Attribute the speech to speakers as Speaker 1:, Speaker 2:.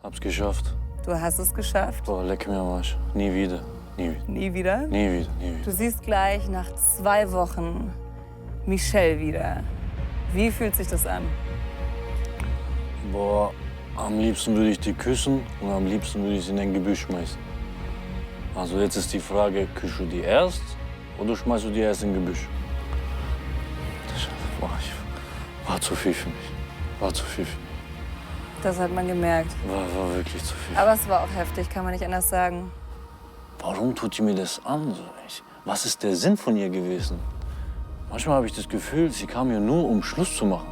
Speaker 1: Hab's geschafft.
Speaker 2: Du hast es geschafft.
Speaker 1: Boah, leck mir am Arsch. Nie wieder. Nie wieder.
Speaker 2: Nie wieder?
Speaker 1: Nie wieder. Nie
Speaker 2: Du
Speaker 1: wieder.
Speaker 2: siehst gleich nach 2 Wochen Michelle wieder. Wie fühlt sich das an?
Speaker 1: Boah, am liebsten würde ich die küssen und am liebsten würde ich sie in ein Gebüsch schmeißen. Also jetzt ist die Frage, küsst du die erst oder schmeißt du die erst in Gebüsch? War zu viel für mich. War zu viel für mich.
Speaker 2: Das hat man gemerkt.
Speaker 1: War wirklich zu viel.
Speaker 2: Aber es war auch heftig, kann man nicht anders sagen.
Speaker 1: Warum tut die mir das an? Was ist der Sinn von ihr gewesen? Manchmal habe ich das Gefühl, sie kam hier nur, um Schluss zu machen.